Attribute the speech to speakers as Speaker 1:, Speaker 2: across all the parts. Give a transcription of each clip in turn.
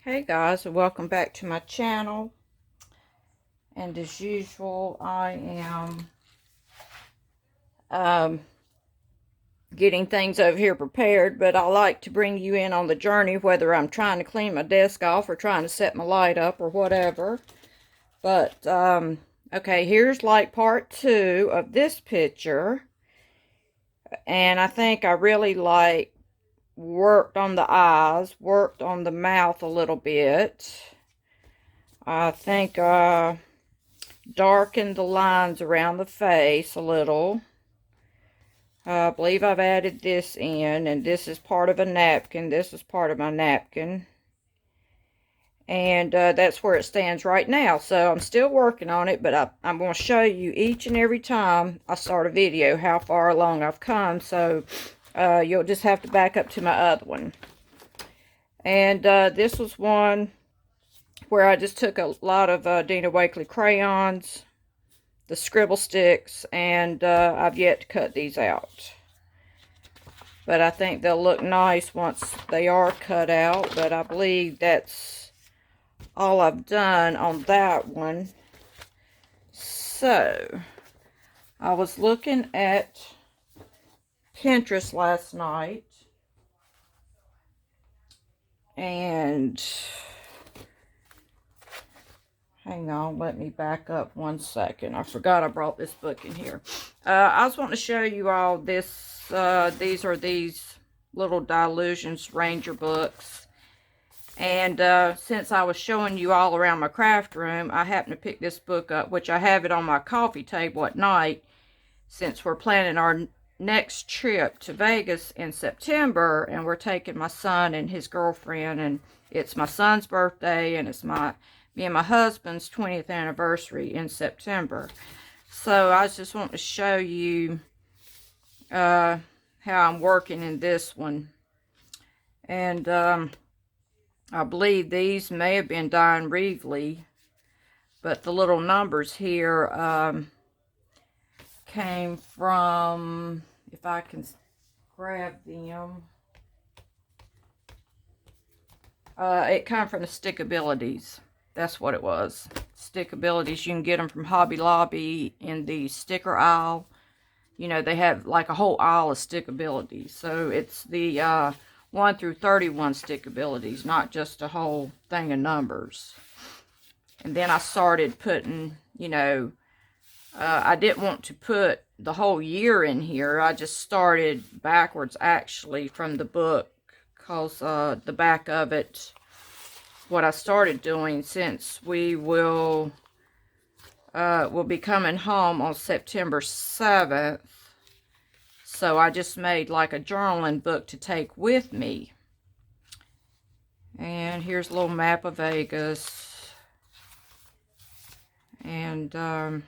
Speaker 1: Hey guys, and welcome back to my channel. And as usual, I am getting things over here prepared, but I like to bring you in on the journey, whether I'm trying to clean my desk off or trying to set my light up or whatever. But okay, here's like part 2 of this picture, and I think I really worked on the eyes, worked on the mouth a little bit. I think darkened the lines around the face a little. I believe I've added this in, and this is part of a napkin. This is part of my napkin. And that's where it stands right now. So I'm still working on it, but I'm going to show you each and every time I start a video how far along I've come. So you'll just have to back up to my other one. And this was one where I just took a lot of Dina Wakley crayons, the scribble sticks, and I've yet to cut these out. But I think they'll look nice once they are cut out. But I believe that's all I've done on that one. So, I was looking at Pinterest last night. And hang on, let me back up 1 second. I forgot I brought this book in here. I was wanting to show you all this. These are these little Dylusions Ranger books. And since I was showing you all around my craft room, I happened to pick this book up, which I have it on my coffee table at night, since we're planning our next trip to Vegas in September, and we're taking my son and his girlfriend, and it's my son's birthday, and it's me and my husband's 20th anniversary in September. So I just want to show you how I'm working in this one. And I believe these may have been Diane Reevely, but the little numbers here came from, if I can grab them, it came from the Stickabilities. That's what it was. Stickabilities. You can get them from Hobby Lobby in the sticker aisle. You know, they have like a whole aisle of Stickabilities. So it's the 1 through 31 Stickabilities, not just a whole thing of numbers. And then I started putting, you know, I didn't want to put the whole year in here. I just started backwards, actually, from the book, because the back of it, what I started doing, since we'll be coming home on September 7th, so I just made like a journaling book to take with me. And here's a little map of Vegas. And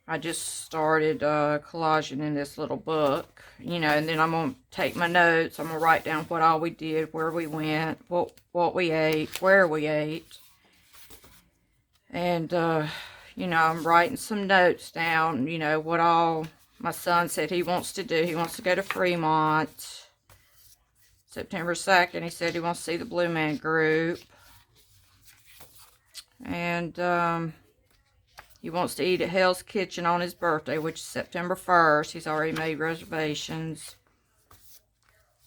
Speaker 1: I just started collaging in this little book, you know, and then I'm going to take my notes. I'm going to write down what all we did, where we went, what we ate, where we ate. And, you know, I'm writing some notes down, you know, what all my son said he wants to do. He wants to go to Fremont. September 2nd, he said he wants to see the Blue Man Group. And, he wants to eat at Hell's Kitchen on his birthday, which is September 1st. He's already made reservations.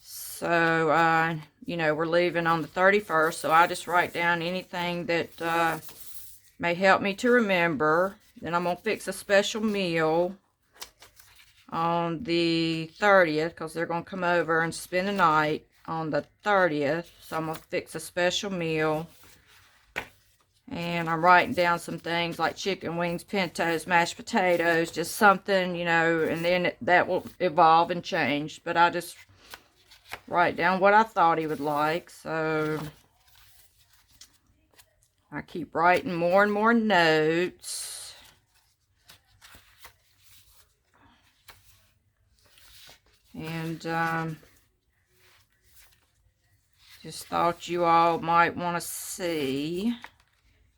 Speaker 1: So, you know, we're leaving on the 31st. So I just write down anything that may help me to remember. Then I'm going to fix a special meal on the 30th, because they're going to come over and spend the night on the 30th. So I'm going to fix a special meal. And I'm writing down some things like chicken wings, pintos, mashed potatoes, just something, you know, and then that will evolve and change. But I just write down what I thought he would like. So I keep writing more and more notes. And just thought you all might want to see.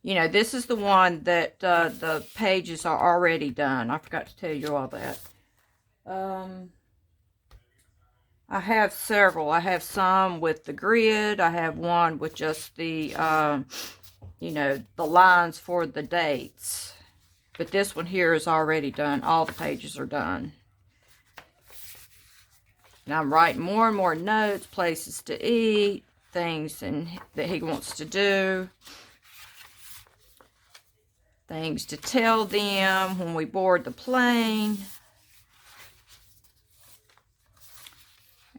Speaker 1: You know, this is the one that the pages are already done. I forgot to tell you all that. I have several. I have some with the grid. I have one with just the, you know, the lines for the dates. But this one here is already done. All the pages are done. And I'm writing more and more notes, places to eat, things that he wants to do. Things to tell them when we board the plane.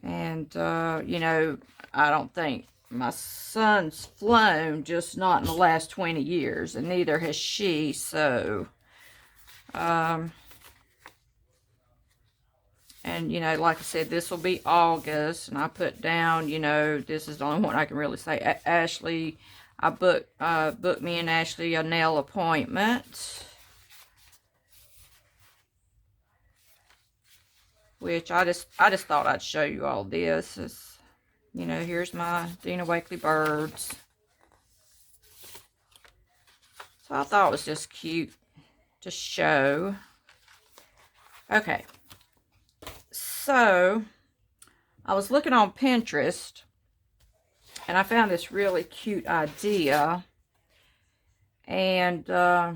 Speaker 1: And, you know, I don't think my son's flown, just not in the last 20 years. And neither has she, so... and, you know, like I said, this will be August. And I put down, you know, this is the only one I can really say. Ashley, I booked me and Ashley a nail appointment. Which I just thought I'd show you all this. It's, you know, here's my Dina Wakley birds. So I thought it was just cute to show. Okay. So, I was looking on Pinterest, and I found this really cute idea, and I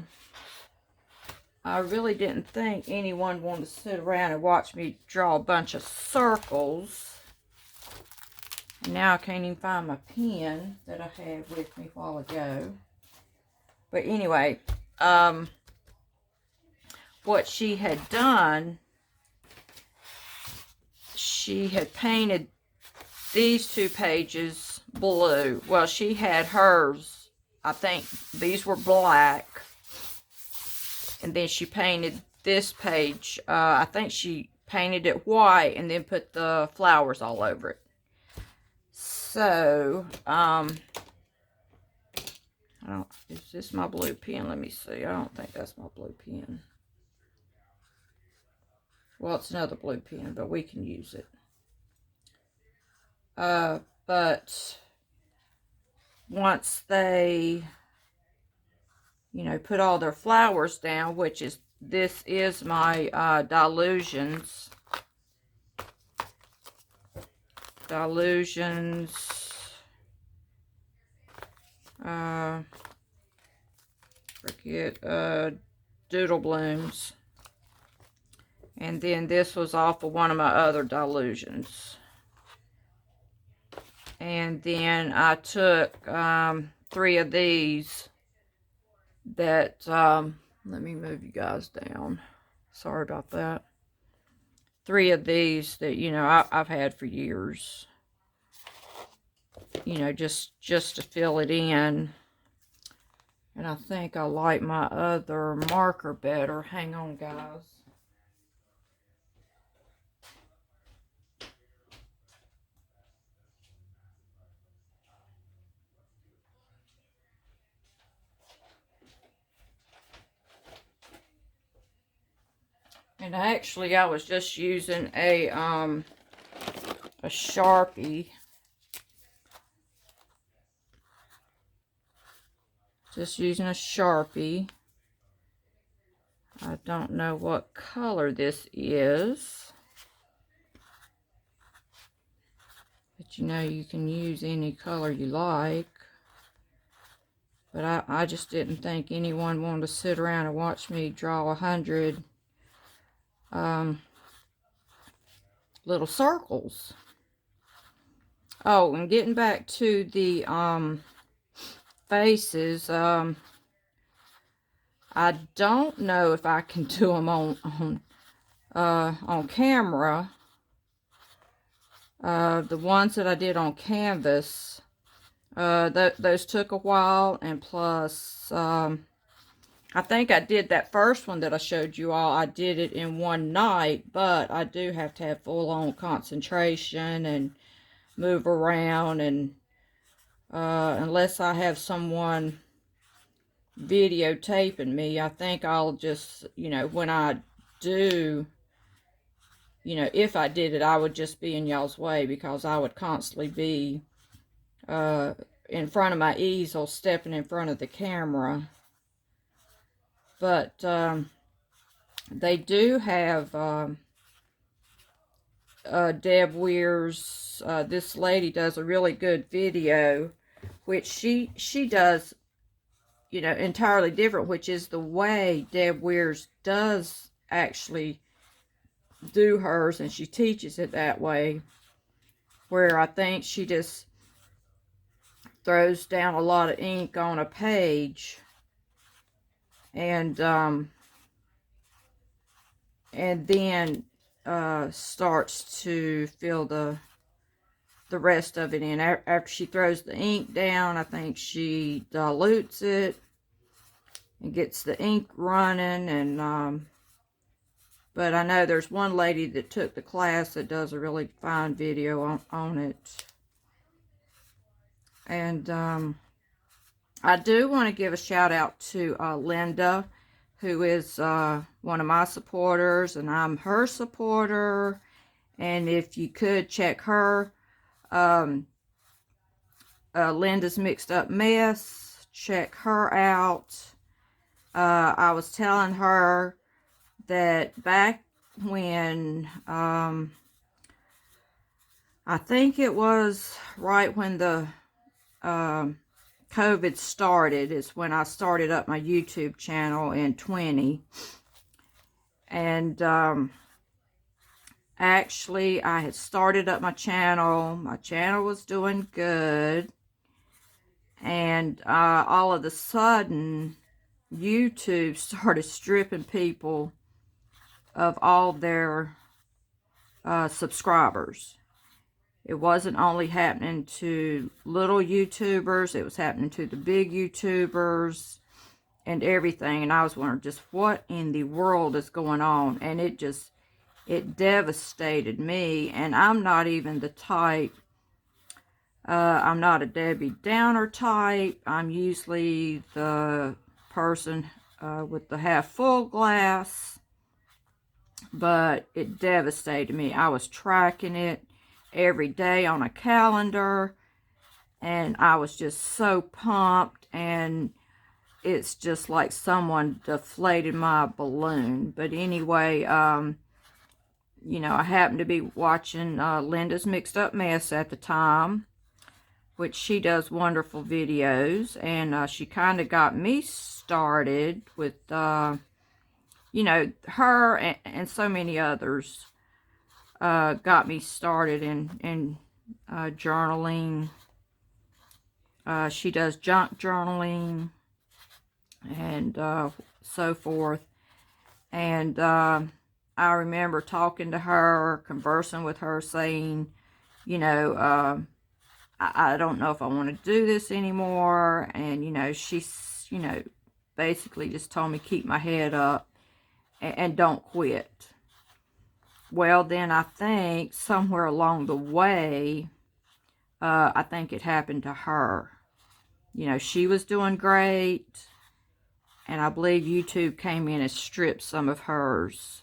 Speaker 1: really didn't think anyone wanted to sit around and watch me draw a bunch of circles. And now I can't even find my pen that I had with me a while ago. But anyway, what she had done, she had painted these two pages blue. Well, she had hers, I think these were black. And then she painted this page, I think she painted it white and then put the flowers all over it. So, is this my blue pen? Let me see. I don't think that's my blue pen. Well, it's another blue pen, but we can use it. But once they, you know, put all their flowers down, which is, this is my Dylusions. Doodle Blooms. And then this was off of one of my other Dylusions. And then I took 3 of these that, let me move you guys down. Sorry about that. 3 of these that, you know, I've had for years. You know, just to fill it in. And I think I like my other marker better. Hang on, guys. And actually, I was just using a Sharpie. Just using a Sharpie. I don't know what color this is. But you know, you can use any color you like. But I just didn't think anyone wanted to sit around and watch me draw 100 little circles. Oh, and getting back to the faces, I don't know if I can do them on camera. The ones that I did on canvas, those took a while, and plus I think I did that first one that I showed you all. I did it in one night, but I do have to have full-on concentration and move around, and unless I have someone videotaping me, I think I'll just, you know, when I do, you know, if I did it, I would just be in y'all's way, because I would constantly be in front of my easel, stepping in front of the camera. But they do have Deb Weir's, this lady does a really good video, which she does, you know, entirely different, which is the way Deb Weir's does actually do hers, and she teaches it that way, where I think she just throws down a lot of ink on a page, and then starts to fill the rest of it in. After she throws the ink down, I think she dilutes it and gets the ink running. And but I know there's one lady that took the class that does a really fine video on it. And I do want to give a shout out to Linda, who is one of my supporters, and I'm her supporter. And if you could check her, Linda's Mixed Up Mess, check her out. I was telling her that back when, I think it was right when the COVID started, is when I started up my YouTube channel in 20. And actually, I had started up my channel. My channel was doing good. And all of a sudden, YouTube started stripping people of all their subscribers. It wasn't only happening to little YouTubers, it was happening to the big YouTubers and everything. And I was wondering just what in the world is going on. And it devastated me. And I'm not even the type, I'm not a Debbie Downer type. I'm usually the person with the half full glass. But it devastated me. I was tracking it every day on a calendar, and I was just so pumped, and it's just like someone deflated my balloon. But anyway, you know, I happened to be watching Linda's Mixed Up Mess at the time, which she does wonderful videos, and she kind of got me started with, you know, her and so many others got me started in journaling. She does junk journaling and so forth. And I remember talking to her, conversing with her, saying, you know, I don't know if I want to do this anymore. And, you know, she's, you know, basically just told me keep my head up and don't quit. Well, then I think somewhere along the way, I think it happened to her. You know, she was doing great, and I believe YouTube came in and stripped some of hers.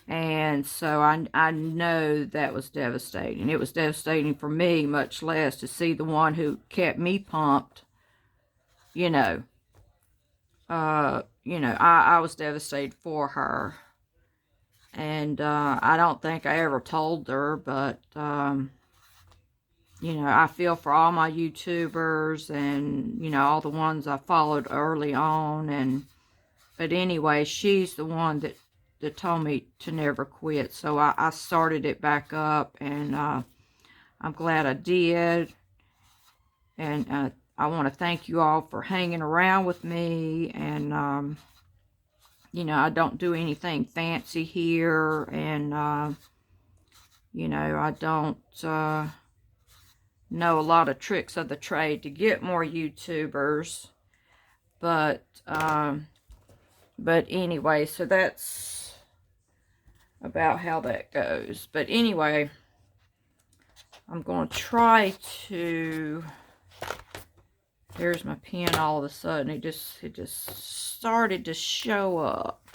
Speaker 1: And so I know that was devastating. It was devastating for me, much less to see the one who kept me pumped, you know. I was devastated for her. And I don't think I ever told her, but, you know, I feel for all my YouTubers and, you know, all the ones I followed early on. But anyway, she's the one that told me to never quit. So I started it back up, and I'm glad I did. And I want to thank you all for hanging around with me. And, you know, I don't do anything fancy here, and, you know, I don't know a lot of tricks of the trade to get more YouTubers, but anyway, so that's about how that goes. But anyway, I'm going to try to, there's my pen all of a sudden, it just started to show up.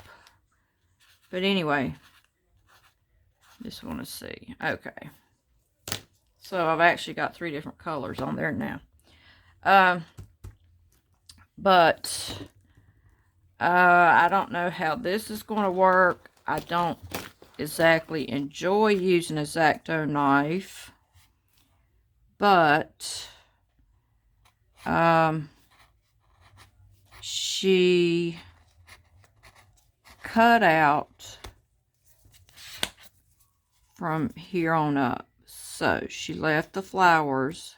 Speaker 1: But anyway, just want to see. Okay. So I've actually got 3 different colors on there now. But I don't know how this is going to work. I don't exactly enjoy using a X-Acto knife, but she cut out from here on up. So she left the flowers,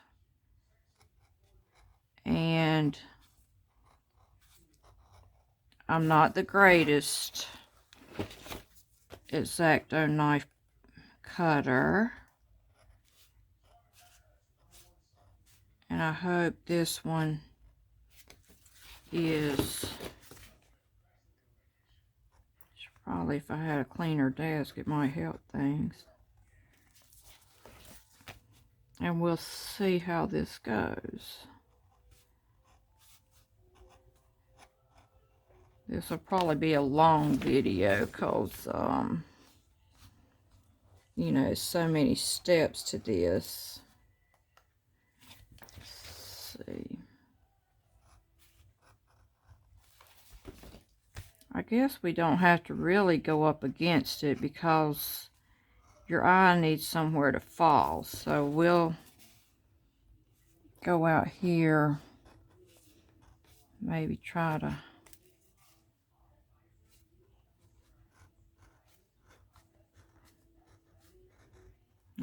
Speaker 1: and I'm not the greatest X-Acto knife cutter, and I hope this one is. Probably if I had a cleaner desk, it might help things. And we'll see how this goes. This will probably be a long video because, you know, so many steps to this. Let's see. I guess we don't have to really go up against it because your eye needs somewhere to fall. So we'll go out here, maybe try to.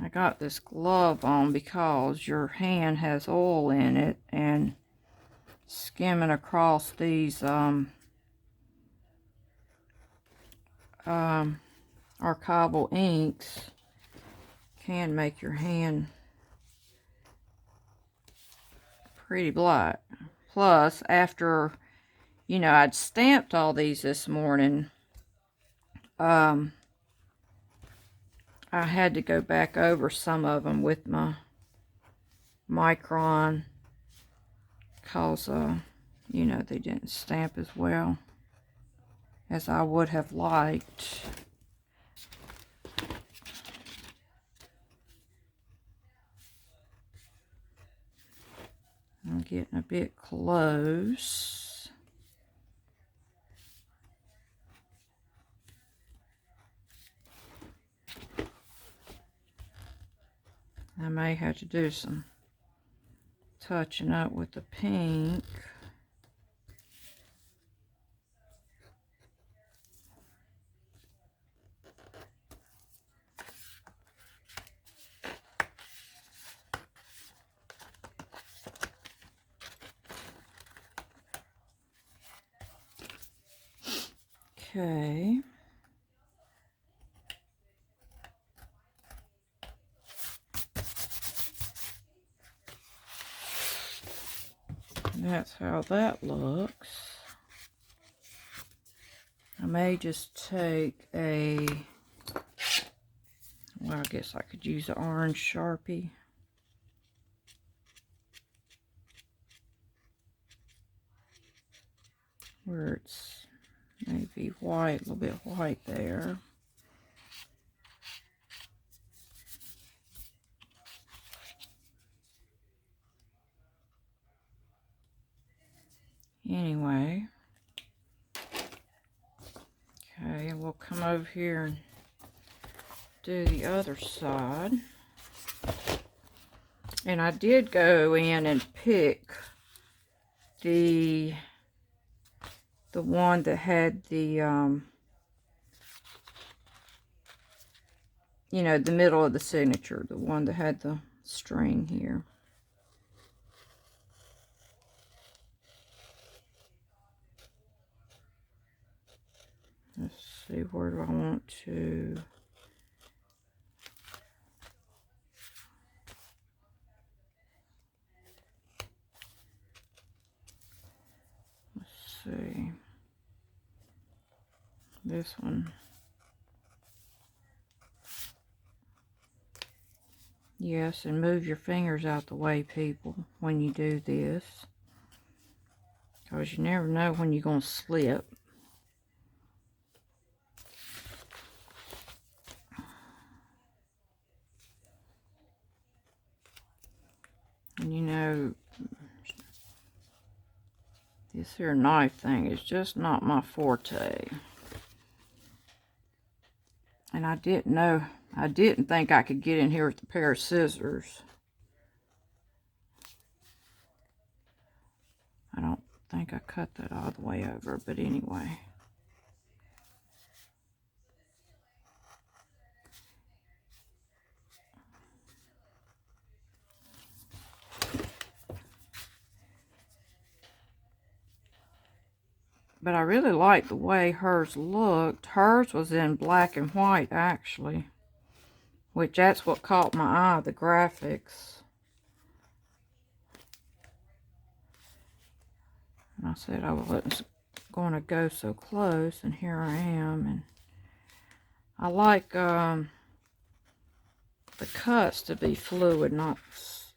Speaker 1: I got this glove on because your hand has oil in it, and skimming across these archival inks can make your hand pretty black. Plus, after, you know, I'd stamped all these this morning, I had to go back over some of them with my Micron because, you know, they didn't stamp as well as I would have liked. I'm getting a bit close. I may have to do some touching up with the pink. Okay. And that's how that looks. I may just take a, well, I guess I could use an orange Sharpie. Where it's maybe white, a little bit white there. Anyway. Okay, we'll come over here and do the other side. And I did go in and pick the one that had the, you know, the middle of the signature, the one that had the string here. Let's see, where do I want to? Let's see. This one. Yes, and move your fingers out the way, people, when you do this. Because you never know when you're going to slip. And you know, this here knife thing is just not my forte. And I didn't think I could get in here with a pair of scissors. I don't think I cut that all the way over, but anyway. But I really like the way hers looked. Hers was in black and white, actually. Which, that's what caught my eye, the graphics. And I said I wasn't going to go so close, and here I am. And I like the cuts to be fluid, I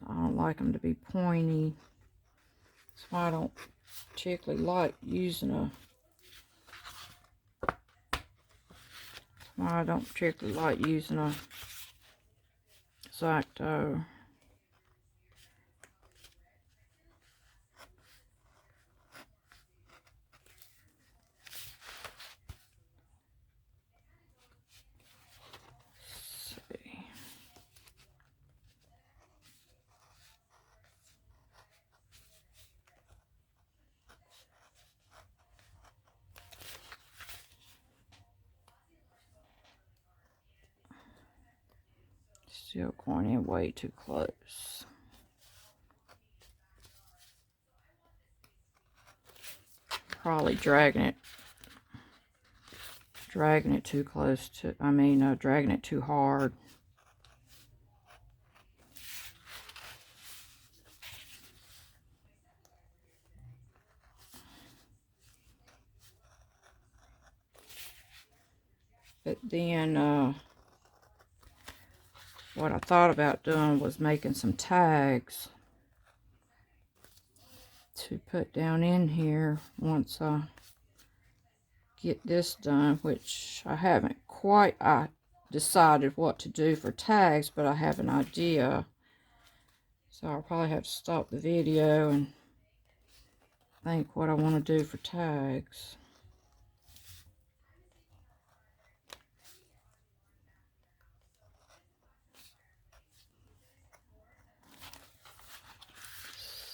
Speaker 1: don't like them to be pointy. That's why I don't particularly like using a X-Acto. Still going in way too close. Probably dragging it too close to, dragging it too hard. But then, what I thought about doing was making some tags to put down in here once I get this done, which I haven't quite decided what to do for tags, but I have an idea. So I'll probably have to stop the video and think what I want to do for tags.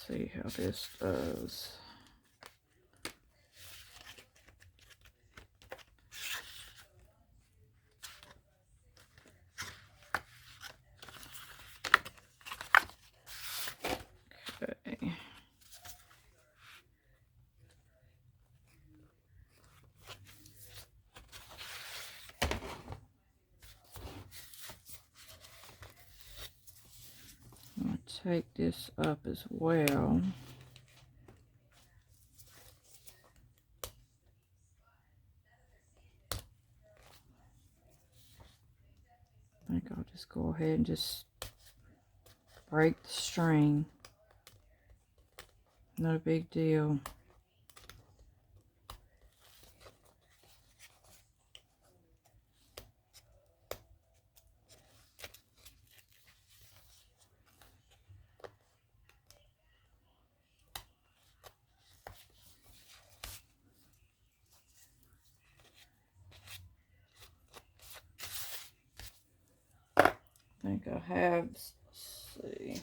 Speaker 1: See how this does. Okay. I'm going to take this up as well. I think I'll just go ahead and just break the string. No big deal. I think I have, let's see,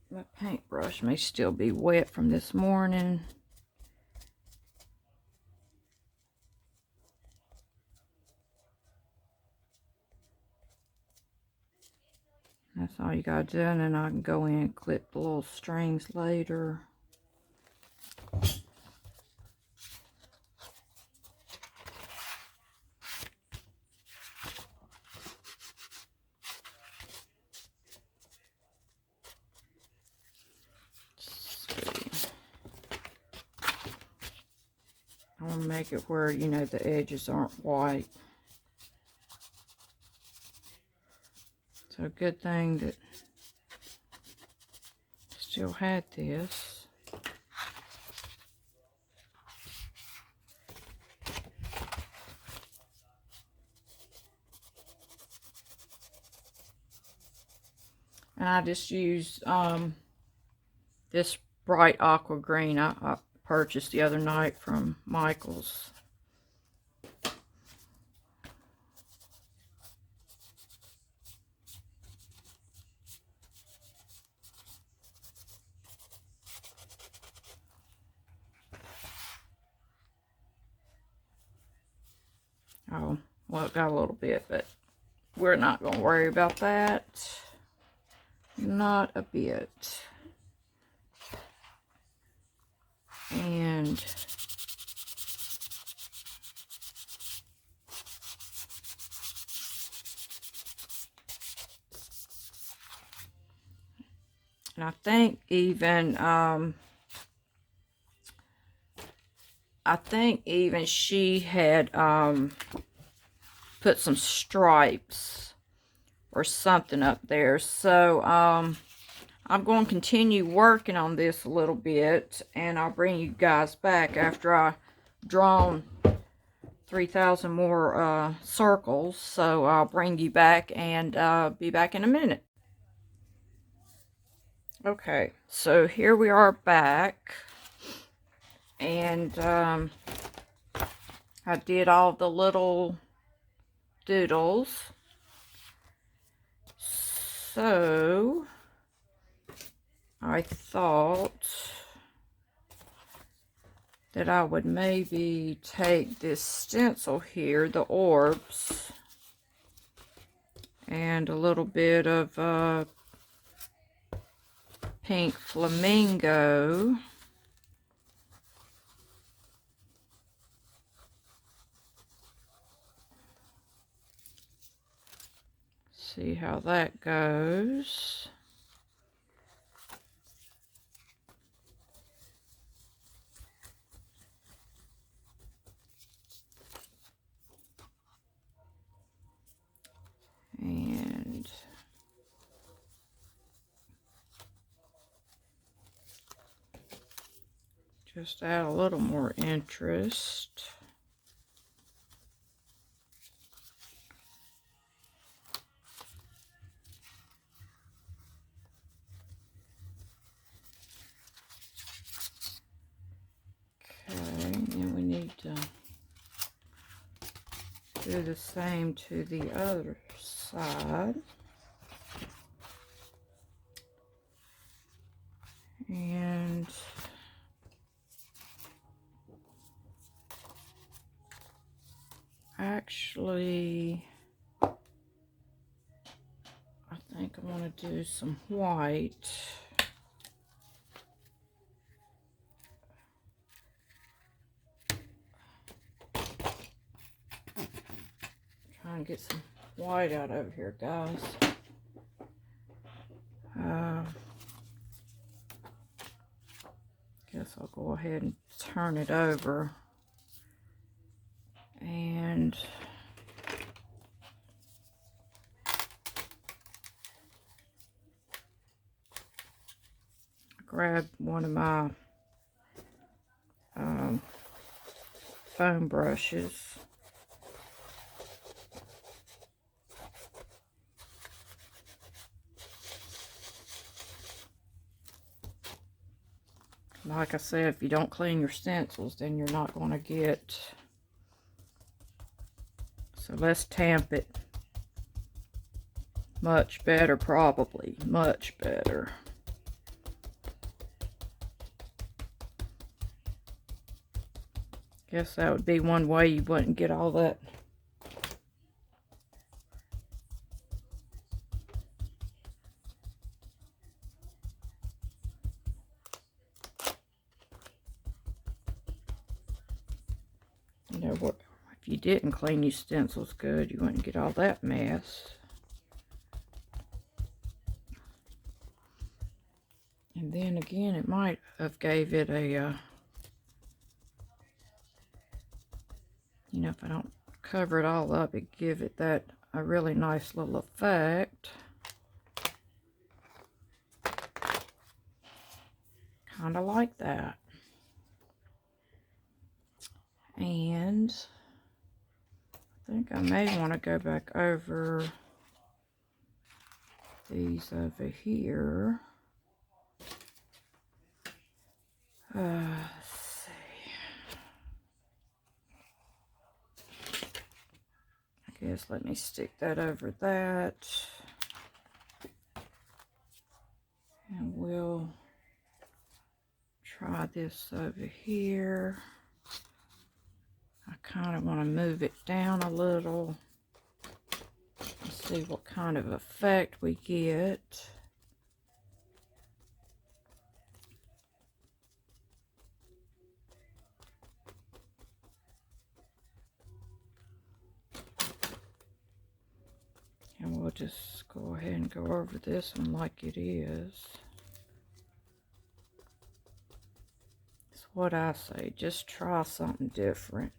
Speaker 1: my paintbrush may still be wet from this morning. That's all you gotta do, and then I can go in and clip the little strings later. I want to make it where, you know, the edges aren't white. So good thing that I still had this. And I just used this bright aqua green I purchased the other night from Michael's. Oh, well, it got a little bit, but we're not going to worry about that. Not a bit. And I think even, she had, put some stripes or something up there. So, I'm going to continue working on this a little bit, and I'll bring you guys back after I drawn 3,000 more circles. So I'll bring you back and be back in a minute. Okay, so here we are back, and I did all the little doodles. So I thought that I would maybe take this stencil here, the orbs, and a little bit of pink flamingo. See how that goes. And just add a little more interest. Okay, and we need to do the same to the other side. And actually, I think I want to do some white. Try and get some white out over here, guys. Guess I'll go ahead and turn it over. And grab one of my foam brushes. Like I said, if you don't clean your stencils, then you're not going to get. So let's tamp it. Much better, probably. Much better. Guess that would be one way you wouldn't get all that. You know what? If you didn't clean your stencils good, you wouldn't get all that mess. And then again, it might have gave it a, you know, if I don't cover it all up, it give it that a really nice little effect. Kind of like that. And I think I may want to go back over these over here. Let's see. I guess let me stick that over that. And we'll try this over here. I kind of want to move it down a little. Let's see what kind of effect we get. And we'll just go ahead and go over this one like it is. It's what I say, just try something different.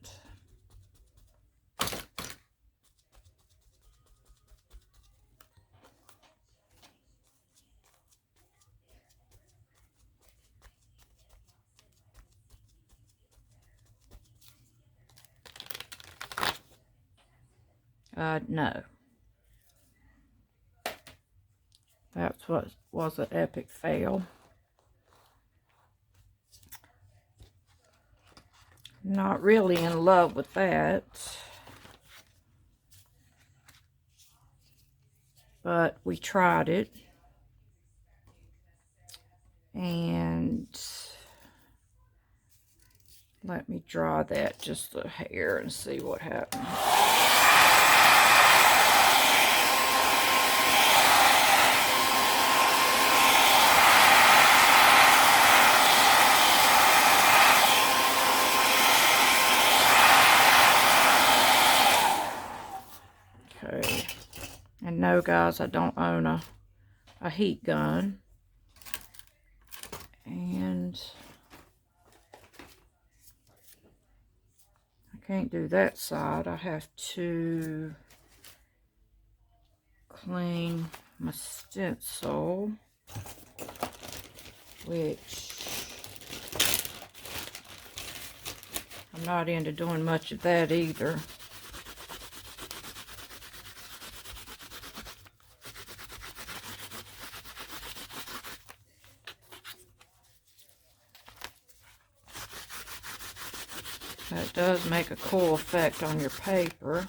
Speaker 1: No. That's what was an epic fail. Not really in love with that. But we tried it. And let me draw that just a hair and see what happens. Okay. And no, guys, I don't own a heat gun. And I can't do that side. I have to clean my stencil, which I'm not into doing much of that either. That does make a cool effect on your paper.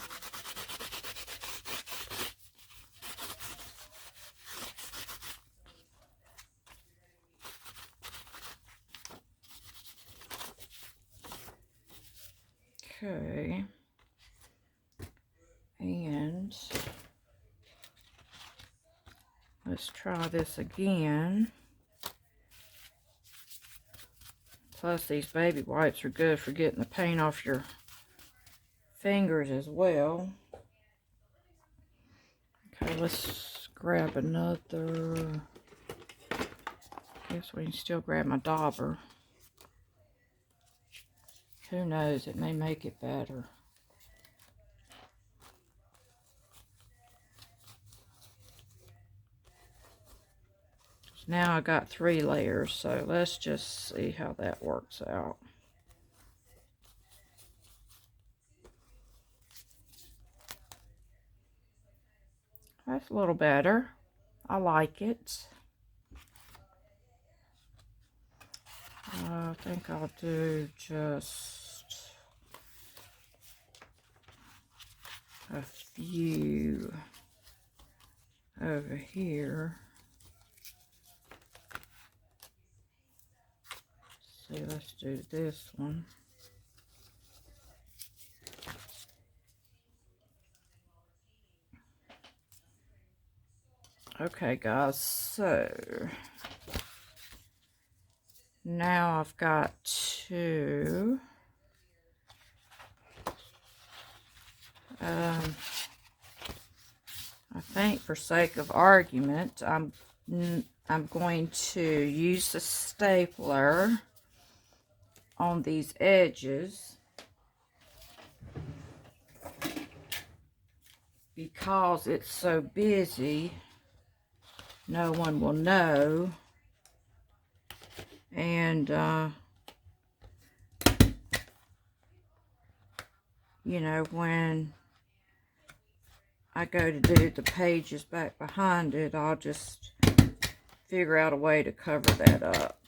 Speaker 1: Okay. And let's try this again. Plus, these baby wipes are good for getting the paint off your fingers as well. Okay, let's grab another. Guess we can still grab my dauber. Who knows, it may make it better. Now I got 3 layers, so let's just see how that works out. That's a little better. I like it. I think I'll do just a few over here. See, let's do this one. Okay, guys, so now I've got to I think for sake of argument, I'm going to use the stapler on these edges because it's so busy, no one will know. And you know, when I go to do the pages back behind it, I'll just figure out a way to cover that up.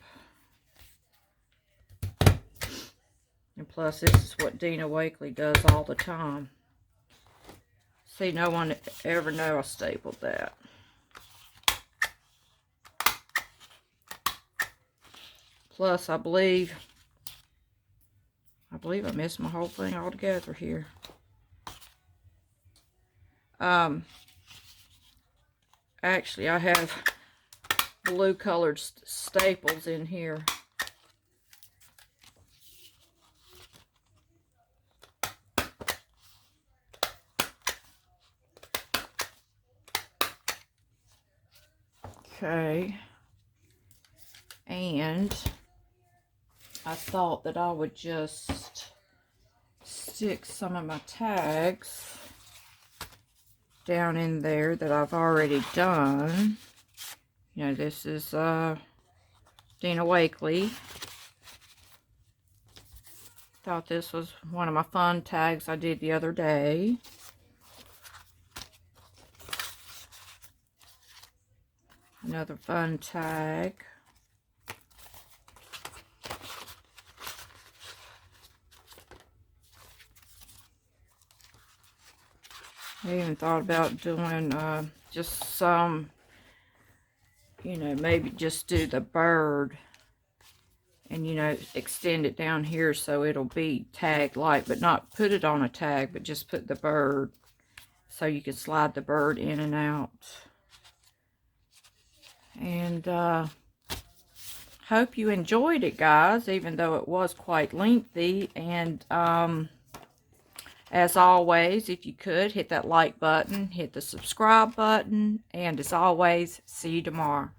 Speaker 1: And plus, this is what Dina Wakley does all the time. See, no one ever know I stapled that. Plus, I believe I believe I missed my whole thing altogether here. Actually, I have blue colored staples in here. Okay. And I thought that I would just stick some of my tags down in there that I've already done. You know, this is Dina Wakley. Thought this was one of my fun tags I did the other day. Another fun tag. I even thought about doing just some, you know, maybe just do the bird and, you know, extend it down here so it'll be tag like, but not put it on a tag, but just put the bird so you can slide the bird in and out. And hope you enjoyed it, guys, even though it was quite lengthy. And as always, if you could, hit that like button, hit the subscribe button, and as always, see you tomorrow.